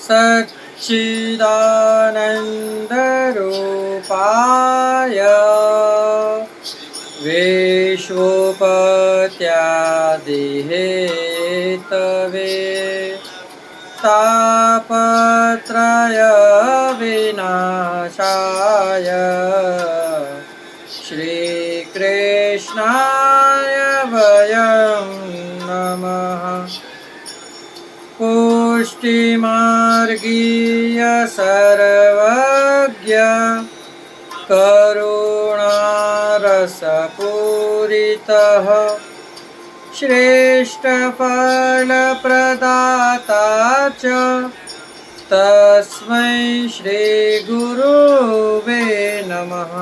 सच्चिदानन्दरूपाय विश्वोपत्यादिहेतवे तापत्रय विनाशाय श्रीकृष्णाय वयं नमः। पुष्टिमार्गीय सर्वज्ञ करुणारसपूरितः श्रेष्ठफलप्रदाता च तस्मै श्रीगुरुवे नमः।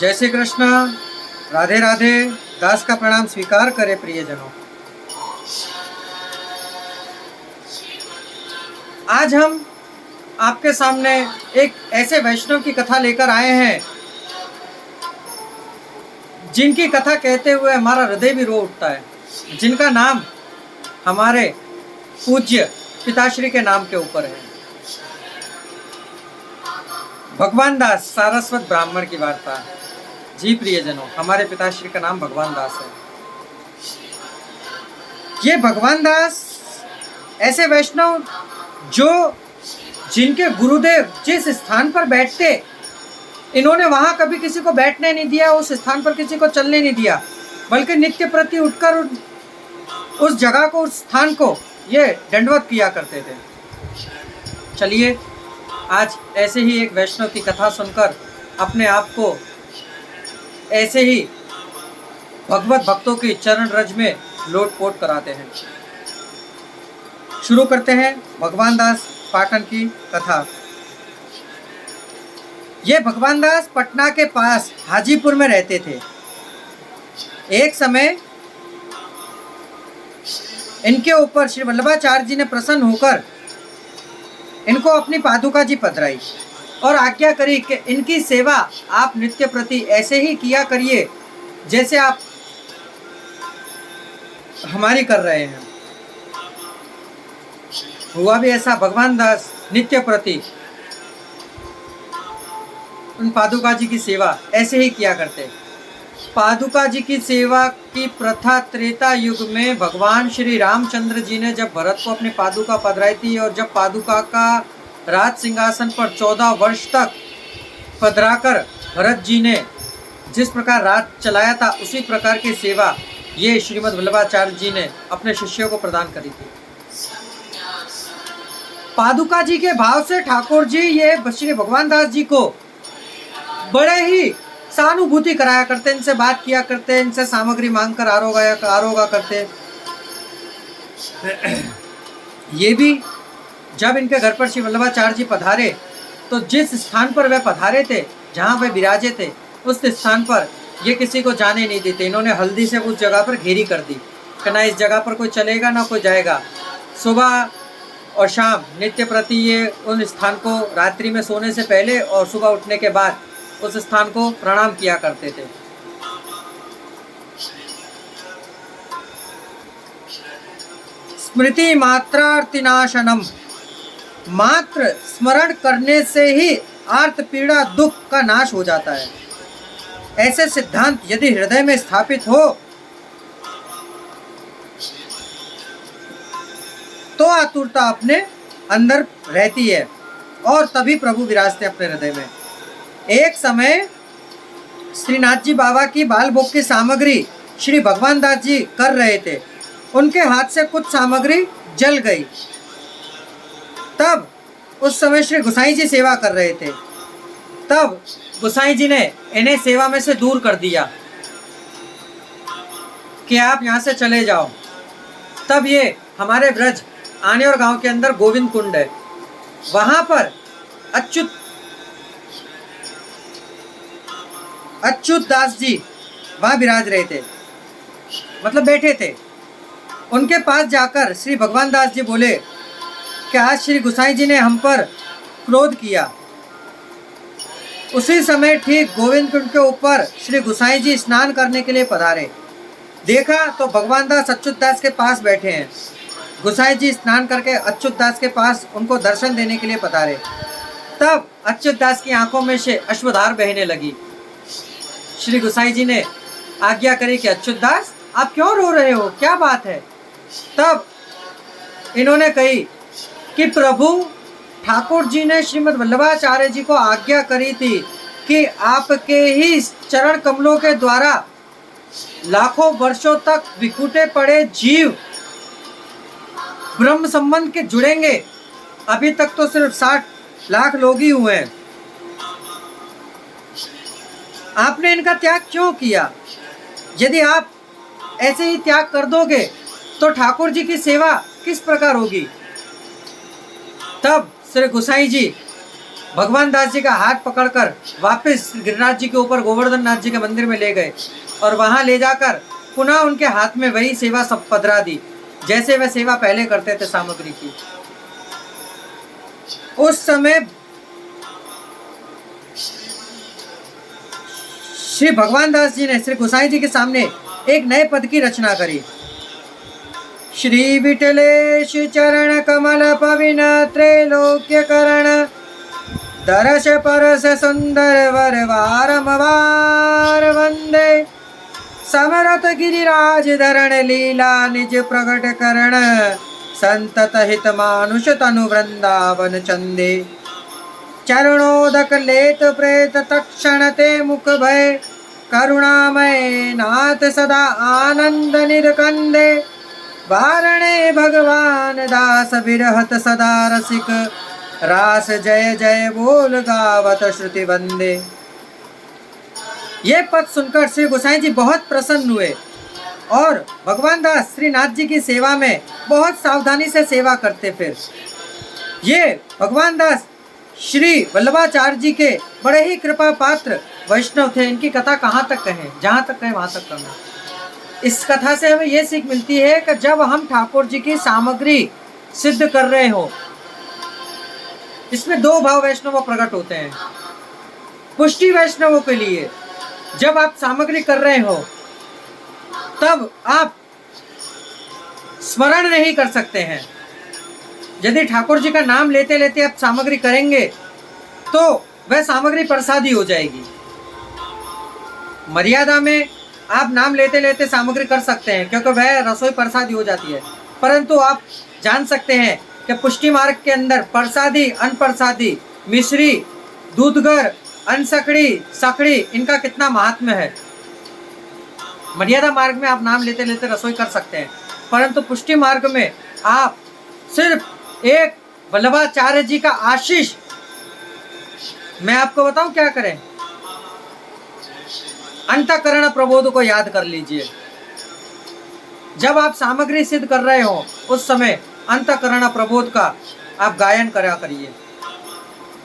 जय श्री कृष्ण। राधे राधे। दास का प्रणाम स्वीकार करे प्रियजनों। आज हम आपके सामने एक ऐसे वैष्णव की कथा लेकर आए हैं जिनकी कथा कहते हुए हमारा हृदय भी रो उठता है, जिनका नाम हमारे पूज्य पिताश्री के नाम के ऊपर है। भगवान दास सारस्वत ब्राह्मण की वार्ता है। जी प्रियजनों, हमारे पिताश्री का नाम भगवान दास है। ये भगवान दास ऐसे वैष्णव जिनके गुरुदेव जिस स्थान पर बैठते, इन्होंने वहां कभी किसी को बैठने नहीं दिया, उस स्थान पर किसी को चलने नहीं दिया, बल्कि नित्य प्रति उठकर उस जगह को, उस स्थान को ये दंडवत किया करते थे। चलिए आज ऐसे ही एक वैष्णव की कथा सुनकर अपने आप को ऐसे ही भगवत भक्तों की चरण रज में लोटपोट कराते हैं। शुरू करते हैं भगवान दास पाटन की कथा। ये भगवान दास पटना के पास हाजीपुर में रहते थे। एक समय इनके ऊपर श्री वल्लभाचार्य जी ने प्रसन्न होकर इनको अपनी पादुका जी पधराई और आज्ञा करी कि इनकी सेवा आप नित्य प्रति ऐसे ही किया करिए जैसे आप हमारी कर रहे हैं। हुआ भी ऐसा। भगवान दास नित्य प्रति उन पादुका जी की सेवा ऐसे ही किया करते। पादुका जी की सेवा की प्रथा त्रेता युग में भगवान श्री रामचंद्र जी ने जब भरत को अपनी पादुका पधराई थी, और जब पादुका का राज सिंहासन पर 14 वर्ष तक पधराकर भरत जी ने जिस प्रकार राज चलाया था, उसी प्रकार की सेवा ये श्रीमद् वल्लभाचार्य जी ने अपने शिष्यों को प्रदान करी थी। पादुका जी के भाव से ठाकुर जी ये श्री भगवान दास जी को बड़े ही सहानुभूति कराया करते, इनसे बात किया करते, इनसे सामग्री मांगकर आरोगा करते। ये भी जब इनके घर पर श्री वल्लभाचार्य जी पधारे तो जिस स्थान पर वे पधारे थे, जहाँ वे विराजे थे, उस स्थान पर ये किसी को जाने नहीं देते। इन्होंने हल्दी से उस जगह पर घेरी कर दी कि ना इस जगह पर कोई चलेगा ना कोई जाएगा। सुबह और शाम नित्य प्रति ये उन स्थान को रात्रि में सोने से पहले और सुबह उठने के बाद उस स्थान को प्रणाम किया करते थे। स्मृति मात्रार्तिनाशनम, मात्र स्मरण करने से ही आर्त पीड़ा दुख का नाश हो जाता है। ऐसे सिद्धांत यदि हृदय में स्थापित हो तो आतुरता अपने अंदर रहती है और तभी प्रभु विराजते अपने हृदय में। एक समय श्रीनाथ जी बाबा की बाल भोग की सामग्री श्री भगवान दास जी कर रहे थे। उनके हाथ से कुछ सामग्री जल गई। तब उस समय श्री गोसाई जी सेवा कर रहे थे। तब गोसाई जी ने इन्हें सेवा में से दूर कर दिया कि आप यहाँ से चले जाओ। तब ये हमारे ब्रज आने और गांव के अंदर गोविंद कुंड है, वहां पर अच्युत दास जी वहां विराज रहे थे, मतलब बैठे थे। उनके पास जाकर श्री भगवान दास जी बोले कि आज श्री गोसाई जी ने हम पर क्रोध किया। उसी समय ठीक गोविंद कुंड के ऊपर श्री गोसाई जी स्नान करने के लिए पधारे। देखा तो भगवान दास अच्युत दास के पास बैठे हैं। गोसाई जी स्नान करके अच्युत दास के पास उनको दर्शन देने के लिए पधारे। तब अच्युत दास की आंखों में से अश्रुधार बहने लगी। श्री गोसाई जी ने आज्ञा करी कि अच्युत दास आप क्यों रो रहे हो, क्या बात है। तब इन्होंने कही कि प्रभु ठाकुर जी ने श्रीमद् वल्लभाचार्य जी को आज्ञा करी थी कि आपके ही चरण कमलों के द्वारा लाखों वर्षों तक विकुटे पड़े जीव ब्रह्म संबंध के जुड़ेंगे। अभी तक तो सिर्फ 60 लाख लोग ही हुए हैं। आपने इनका त्याग क्यों किया? यदि आप ऐसे ही त्याग कर दोगे तो ठाकुर जी की सेवा किस प्रकार होगी? तब श्री गोसाई जी भगवान दास जी का हाथ पकड़कर वापस गिरिराज जी के ऊपर गोवर्धन नाथ जी के मंदिर में ले गए और वहां ले जाकर पुनः उनके हाथ में वही सेवा सब पधरा दी, जैसे वह सेवा पहले करते थे सामग्री की। उस समय श्री भगवान दास जी ने श्री गोसाई जी के सामने एक नए पद की रचना करी। श्री विठलेश चरण कमल पविन त्रैलोक्य करण दरस परस सुंदर वर वारमवार वंदे समरत गिरिराज धरण लीला निज प्रकट करण संतत हित मानुष तनु वृंदावन चंदे चरणोदक लेत प्रेत तक्षण ते मुख भय करुणामय नाथ सदा आनंद निरकंदे वारणे भगवान दास विरहत सदा रसिक रास जय जय बोल गावत श्रुति वंदे। ये पद सुनकर श्री गोसाई जी बहुत प्रसन्न हुए और भगवान दास श्री नाथ जी की सेवा में बहुत सावधानी से सेवा करते। फिर ये भगवान दास श्री वल्लभाचार्य जी के बड़े ही कृपा पात्र वैष्णव थे। इनकी कथा कहाँ तक कहें, जहाँ तक कहें वहाँ तक करना। इस कथा से हमें ये सीख मिलती है कि जब हम ठाकुर जी की सामग्री सिद्ध कर रहे हो, इसमें 2 भाव वैष्णव प्रकट होते हैं। पुष्टि वैष्णवों के लिए जब आप सामग्री कर रहे हो तब आप स्मरण नहीं कर सकते हैं। यदि ठाकुर जी का नाम लेते लेते आप सामग्री करेंगे तो वह सामग्री प्रसादी हो जाएगी। मर्यादा में आप नाम लेते लेते सामग्री कर सकते हैं क्योंकि वह रसोई प्रसादी हो जाती है, परंतु आप जान सकते हैं कि पुष्टि मार्ग के अंदर प्रसादी, अनप्रसादी, मिश्री, दूधगर, अनसकड़ी, सकड़ी, इनका कितना महात्म्य है। मर्यादा मार्ग में आप नाम लेते लेते रसोई कर सकते हैं, परंतु पुष्टि मार्ग में आप सिर्फ एक वल्लभाचार्य जी का आशीष। मैं आपको बताऊं क्या करें, अंतःकरण प्रबोध को याद कर लीजिए। जब आप सामग्री सिद्ध कर रहे हो उस समय अंतःकरण प्रबोध का आप गायन करा करिए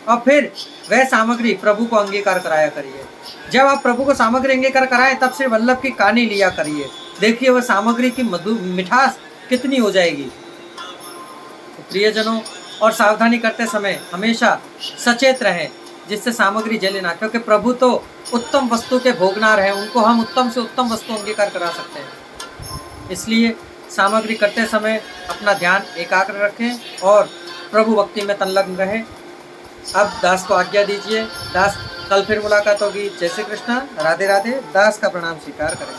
और फिर वह सामग्री प्रभु को अंगीकार कराया करिए। जब आप प्रभु को सामग्री अंगीकार कराएं तब श्री वल्लभ की कहानी लिया करिए। देखिए वह सामग्री की मिठास कितनी हो जाएगी। तो प्रियजनों, और सावधानी करते समय हमेशा सचेत रहें जिससे सामग्री जले ना, क्योंकि प्रभु तो उत्तम वस्तु के भोगनार हैं, उनको हम उत्तम से उत्तम वस्तु अंगीकार करा सकते हैं। इसलिए सामग्री करते समय अपना ध्यान एकाग्र रखें और प्रभु भक्ति में तन्लग्न रहें। अब दास को आज्ञा दीजिए। दास, कल फिर मुलाकात होगी। जय श्री कृष्णा, राधे राधे। दास का प्रणाम स्वीकार करें।